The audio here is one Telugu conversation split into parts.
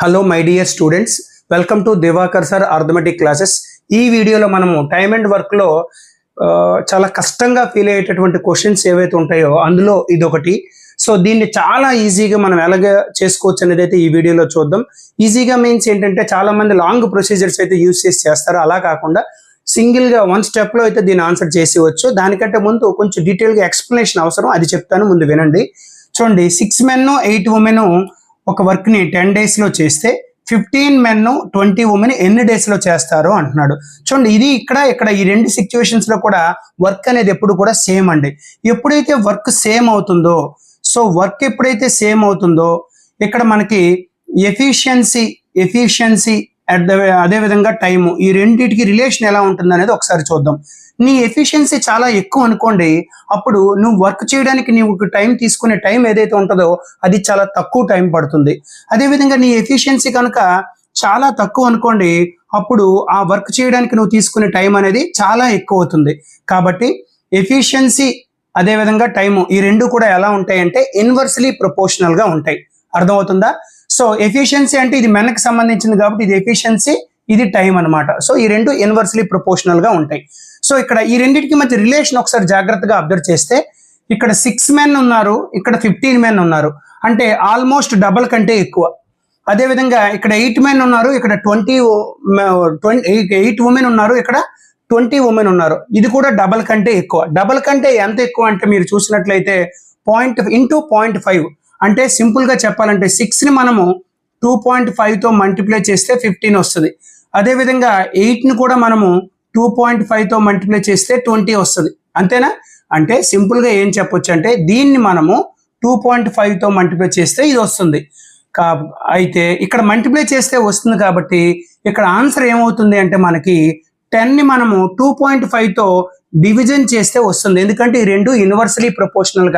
Hello my dear students, welcome to Divakar sir arithmetic classes. ఈ వీడియోలో మనము టైమ్ అండ్ వర్క్లో చాలా కష్టంగా ఫీల్ అయ్యేటటువంటి క్వశ్చన్స్ ఏవైతే ఉంటాయో అందులో ఇదొకటి. సో దీన్ని చాలా ఈజీగా మనం ఎలాగ చేసుకోవచ్చు అనేది అయితే ఈ వీడియోలో చూద్దాం. ఈజీగా మీన్స్ ఏంటంటే చాలా మంది లాంగ్ ప్రొసీజర్స్ అయితే యూజ్ చేస్తారు. అలా కాకుండా సింగిల్గా వన్ స్టెప్లో అయితే దీన్ని ఆన్సర్ చేసేవచ్చు. దానికంటే ముందు కొంచెం డీటెయిల్గా ఎక్స్ప్లెనేషన్ అవసరం, అది చెప్తాను, ముందు వినండి. చూడండి, 6 men 8 women ఒక వర్క్ని 10 daysలో చేస్తే 15 men 20 women ఎన్ని డేస్లో చేస్తారు అంటున్నాడు. చూడండి, ఇది ఇక్కడ ఈ రెండు సిచ్యువేషన్స్లో కూడా వర్క్ అనేది ఎప్పుడు కూడా సేమ్ అండి. ఎప్పుడైతే వర్క్ సేమ్ అవుతుందో, సో వర్క్ ఎప్పుడైతే సేమ్ అవుతుందో ఇక్కడ మనకి ఎఫిషియన్సీ అదేవిధంగా టైము, ఈ రెండింటికి రిలేషన్ ఎలా ఉంటుంది అనేది ఒకసారి చూద్దాం. నీ ఎఫిషియన్సీ చాలా ఎక్కువ అనుకోండి, అప్పుడు నువ్వు వర్క్ చేయడానికి నువ్వు టైం తీసుకునే టైం ఏదైతే ఉంటుందో అది చాలా తక్కువ టైం పడుతుంది. అదేవిధంగా నీ ఎఫిషియన్సీ కనుక చాలా తక్కువ అనుకోండి, అప్పుడు ఆ వర్క్ చేయడానికి నువ్వు తీసుకునే టైం అనేది చాలా ఎక్కువ అవుతుంది. కాబట్టి ఎఫిషియన్సీ అదేవిధంగా టైము ఈ రెండు కూడా ఎలా ఉంటాయంటే ఇన్వర్స్లీ ప్రపోర్షనల్గా ఉంటాయి. అర్థమవుతుందా? సో ఎఫిషియన్సీ అంటే ఇది మెన్కి సంబంధించింది కాబట్టి ఇది ఎఫిషియన్సీ, ఇది టైం అనమాట. సో ఈ రెండు ఇన్వర్స్లీ ప్రపోర్షనల్గా ఉంటాయి. సో ఇక్కడ ఈ రెండింటికి మధ్య రిలేషన్ ఒకసారి జాగ్రత్తగా అబ్జర్వ్ చేస్తే ఇక్కడ 6 men ఉన్నారు, ఇక్కడ 15 men ఉన్నారు, అంటే ఆల్మోస్ట్ డబల్ కంటే ఎక్కువ. అదేవిధంగా ఇక్కడ 8 men ఉన్నారు, ఇక్కడ 8 women ఉన్నారు, ఇక్కడ 20 women ఉన్నారు. ఇది కూడా డబల్ కంటే ఎక్కువ. డబల్ కంటే ఎంత ఎక్కువ అంటే మీరు చూసినట్లయితే 0.5 అంటే సింపుల్గా చెప్పాలంటే 6ని మనము 2.5తో మల్టిప్లై చేస్తే 15 వస్తుంది. అదేవిధంగా 8ని కూడా మనము 2.5తో మల్టిప్లై చేస్తే 20 వస్తుంది. అంతేనా? అంటే సింపుల్గా ఏం చెప్పొచ్చు అంటే దీన్ని మనము 2.5తో మల్టిప్లై చేస్తే ఇది వస్తుంది. అయితే ఇక్కడ మల్టిప్లై చేస్తే వస్తుంది కాబట్టి ఇక్కడ ఆన్సర్ ఏమవుతుంది అంటే మనకి 10ని మనము 2.5తో డివిజన్ చేస్తే వస్తుంది. ఎందుకంటే ఈ రెండు ఇన్వర్స్లీ ప్రపోర్షనల్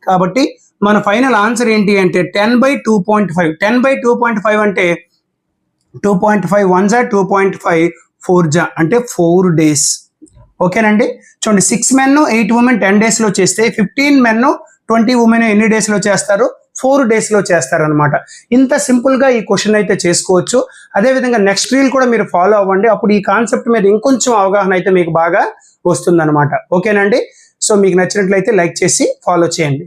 కాబట్టి మన ఫైనల్ ఆన్సర్ ఏంటి అంటే 10/2.5. 10/2.5 అంటే 2.5 1 2.5 4 అంటే 4 days. ఓకేనండి. చూడండి, 6 men 8 women 10 daysలో చేస్తే 15 men 20 women ఎన్ని డేస్లో చేస్తారు? 4 daysలో చేస్తారనమాట. ఇంత సింపుల్గా ఈ క్వశ్చన్ అయితే చేసుకోవచ్చు. అదేవిధంగా నెక్స్ట్ రీల్ కూడా మీరు ఫాలో అవ్వండి, అప్పుడు ఈ కాన్సెప్ట్ మీద ఇంకొంచెం అవగాహన అయితే మీకు బాగా వస్తుందన్నమాట. ఓకేనండి. సో మీకు నచ్చినట్లయితే లైక్ చేసి ఫాలో చేయండి.